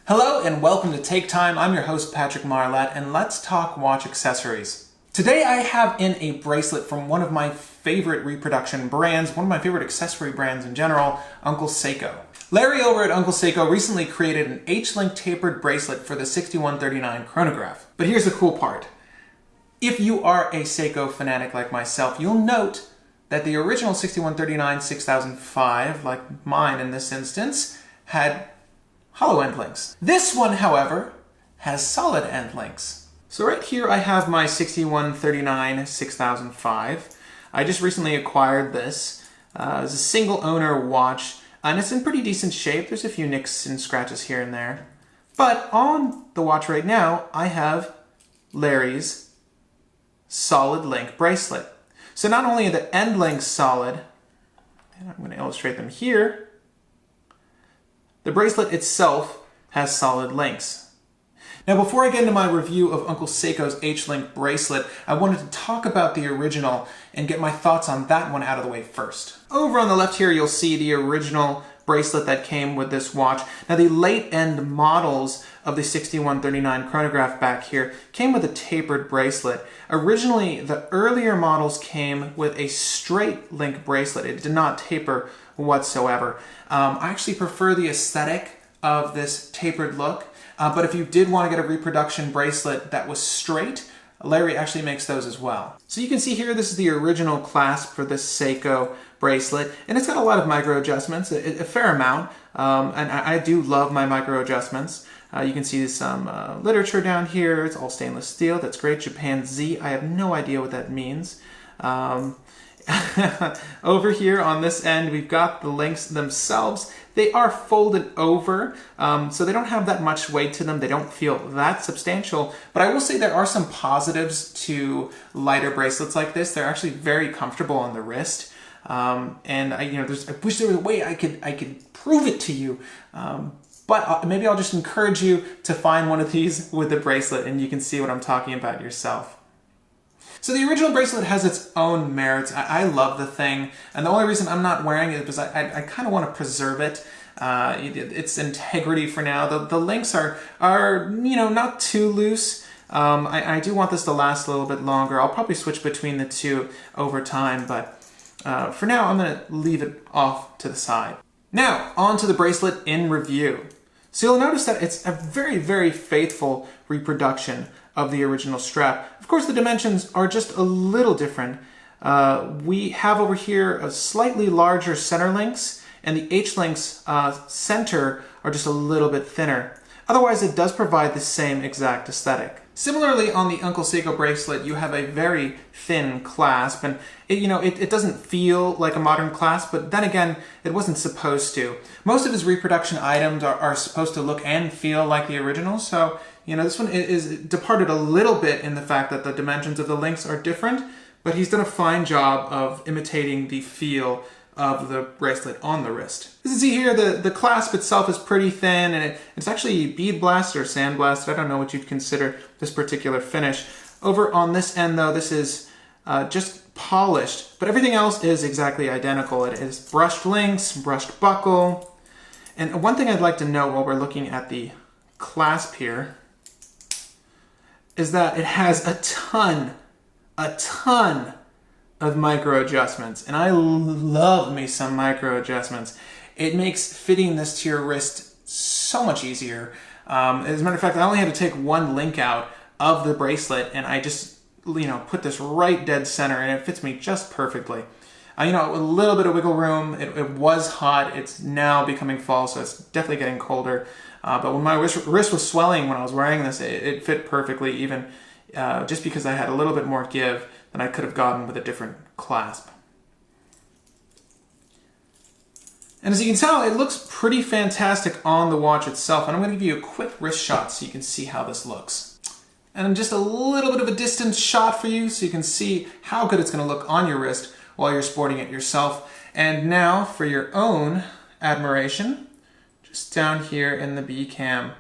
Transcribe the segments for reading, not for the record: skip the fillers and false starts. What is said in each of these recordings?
Hello and welcome to Take Time. I'm your host Patrick Marlatt, and let's talk watch accessories. Today I have in a bracelet from one of my favorite reproduction brands, one of my favorite accessory brands in general, Uncle Seiko. Larry over at Uncle Seiko recently created an H-link tapered bracelet for the 6139 chronograph. But here's the cool part. If you are a Seiko fanatic like myself, you'll note that the original 6139 6005, like mine in this instance, had hollow end links. This one, however, has solid end links. So right here I have my 6139 6005. I just recently acquired this. It's a single owner watch, and it's in pretty decent shape. There's a few nicks and scratches here and there. But on the watch right now, I have Larry's solid link bracelet. So not only are the end links solid, and I'm going to illustrate them here, the bracelet itself has solid links. Now before I get into my review of Uncle Seiko's H-link bracelet, I wanted to talk about the original and get my thoughts on that one out of the way first. Over on the left here you'll see the original bracelet that came with this watch. Now the late end models of the 6139 chronograph back here came with a tapered bracelet. Originally the earlier models came with a straight link bracelet. It did not taper whatsoever. I actually prefer the aesthetic of this tapered look, but if you did want to get a reproduction bracelet that was straight, Larry actually makes those as well. So you can see here, this is the original clasp for this Seiko bracelet, and it's got a lot of micro adjustments, a fair amount, and I do love my micro adjustments. You can see some literature down here. It's all stainless steel. That's great. Japan Z. I have no idea what that means. Over here on this end, we've got the links themselves. They are folded over, so they don't have that much weight to them. They don't feel that substantial, but I will say there are some positives to lighter bracelets like this. They're actually very comfortable on the wrist, and I wish there was a way I could prove it to you. But maybe I'll just encourage you to find one of these with the bracelet, and you can see what I'm talking about yourself. So the original bracelet has its own merits. I love the thing, and the only reason I'm not wearing it is because I kind of want to preserve it. Its integrity for now. The links are not too loose. I do want this to last a little bit longer. I'll probably switch between the two over time, but for now I'm going to leave it off to the side. Now, on to the bracelet in review. So you'll notice that it's a very, very faithful reproduction of the original strap. Of course, the dimensions are just a little different. We have over here a slightly larger center links, and the H-links center are just a little bit thinner. Otherwise, it does provide the same exact aesthetic. Similarly, on the Uncle Seiko bracelet, you have a very thin clasp, and it doesn't feel like a modern clasp, but then again, it wasn't supposed to. Most of his reproduction items are supposed to look and feel like the original, so this one is departed a little bit in the fact that the dimensions of the links are different, but he's done a fine job of imitating the feel of the bracelet on the wrist. As you can see here, the clasp itself is pretty thin, and it's actually bead blasted or sand blasted. I don't know what you'd consider this particular finish. Over on this end though, this is just polished, but everything else is exactly identical. It is brushed links, brushed buckle, and one thing I'd like to note while we're looking at the clasp here is that it has a ton of micro adjustments, and I love me some micro adjustments. It makes fitting this to your wrist so much easier. As a matter of fact, I only had to take one link out of the bracelet, and I just put this right dead center, and it fits me just perfectly. A little bit of wiggle room. It was hot. It's now becoming fall, so it's definitely getting colder. But when my wrist was swelling when I was wearing this, it fit perfectly, even just because I had a little bit more give than I could have gotten with a different clasp. And as you can tell, it looks pretty fantastic on the watch itself. And I'm going to give you a quick wrist shot so you can see how this looks. And just a little bit of a distance shot for you so you can see how good it's going to look on your wrist while you're sporting it yourself. And now for your own admiration, just down here in the B cam.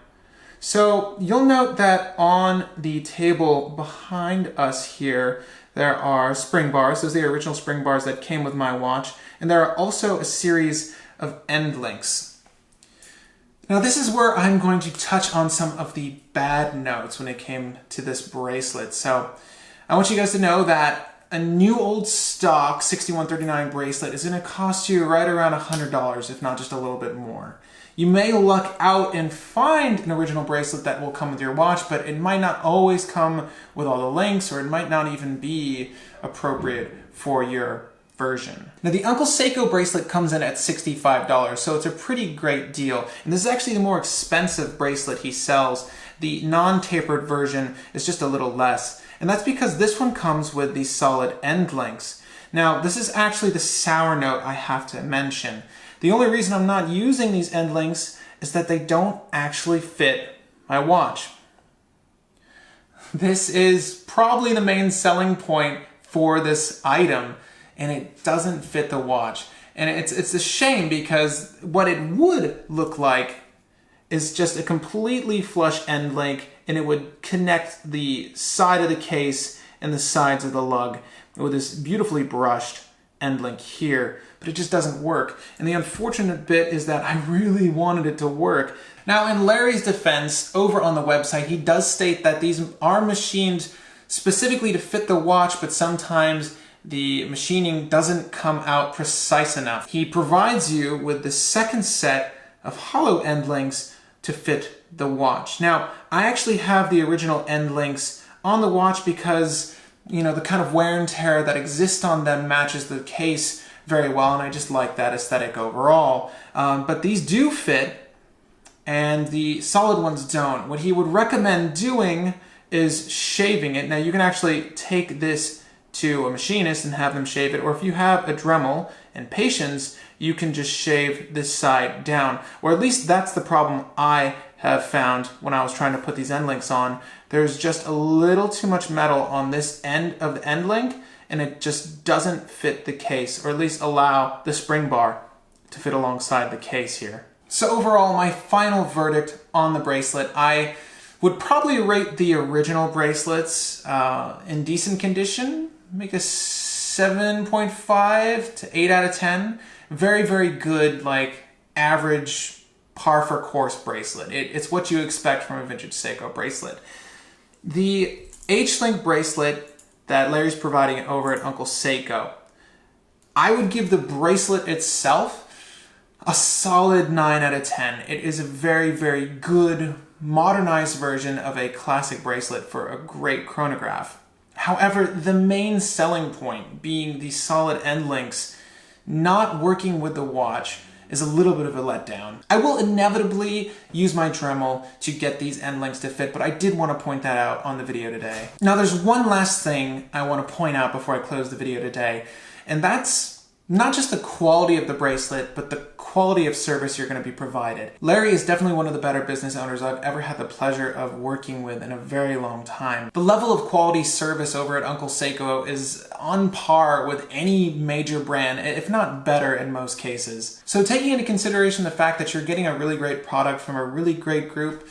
So you'll note that on the table behind us here, there are spring bars. Those are the original spring bars that came with my watch. And there are also a series of end links. Now this is where I'm going to touch on some of the bad notes when it came to this bracelet. So I want you guys to know that a new old stock 6139 bracelet is going to cost you right around $100, if not just a little bit more. You may luck out and find an original bracelet that will come with your watch, but it might not always come with all the links, or it might not even be appropriate for your version. Now the Uncle Seiko bracelet comes in at $65, so it's a pretty great deal. And this is actually the more expensive bracelet he sells. The non-tapered version is just a little less. And that's because this one comes with these solid end links. Now this is actually the sour note I have to mention. The only reason I'm not using these end links is that they don't actually fit my watch. This is probably the main selling point for this item, and it doesn't fit the watch. And it's a shame, because what it would look like is just a completely flush end link, and it would connect the side of the case and the sides of the lug with this beautifully brushed end link here, but it just doesn't work. And the unfortunate bit is that I really wanted it to work. Now in Larry's defense, over on the website, he does state that these are machined specifically to fit the watch, but sometimes the machining doesn't come out precise enough. He provides you with the second set of hollow end links to fit the watch. Now, I actually have the original end links on the watch because, you know, the kind of wear and tear that exists on them matches the case very well, and I just like that aesthetic overall. But these do fit, and the solid ones don't. What he would recommend doing is shaving it. Now, you can actually take this to a machinist and have them shave it, or if you have a Dremel and patience, you can just shave this side down, or at least that's the problem I have found when I was trying to put these end links on. There's just a little too much metal on this end of the end link, and it just doesn't fit the case, or at least allow the spring bar to fit alongside the case here. So overall, my final verdict on the bracelet, I would probably rate the original bracelets in decent condition, make a 7.5 to 8 out of 10. Very, very good, like average par for course bracelet. It's what you expect from a vintage Seiko bracelet. The H-Link bracelet that Larry's providing over at Uncle Seiko, I would give the bracelet itself a solid 9 out of 10. It is a very, very good modernized version of a classic bracelet for a great chronograph. However, the main selling point being the solid end links not working with the watch is a little bit of a letdown. I will inevitably use my Dremel to get these end links to fit, but I did want to point that out on the video today. Now there's one last thing I want to point out before I close the video today, and that's not just the quality of the bracelet, but the quality of service you're going to be provided. Larry is definitely one of the better business owners I've ever had the pleasure of working with in a very long time. The level of quality service over at Uncle Seiko is on par with any major brand, if not better in most cases. So taking into consideration the fact that you're getting a really great product from a really great group,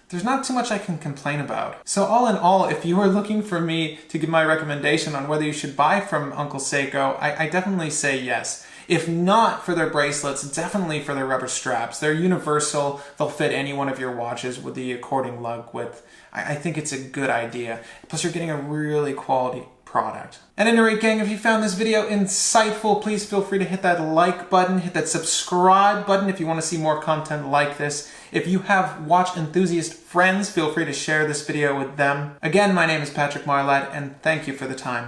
there's not too much I can complain about. So all in all, if you are looking for me to give my recommendation on whether you should buy from Uncle Seiko, I definitely say yes. If not for their bracelets, definitely for their rubber straps. They're universal. They'll fit any one of your watches with the according lug width. I think it's a good idea. Plus you're getting a really quality product. At any rate, gang, if you found this video insightful, please feel free to hit that like button, hit that subscribe button if you want to see more content like this. If you have watch enthusiast friends, feel free to share this video with them. Again, my name is Patrick Marlatt, and thank you for the time.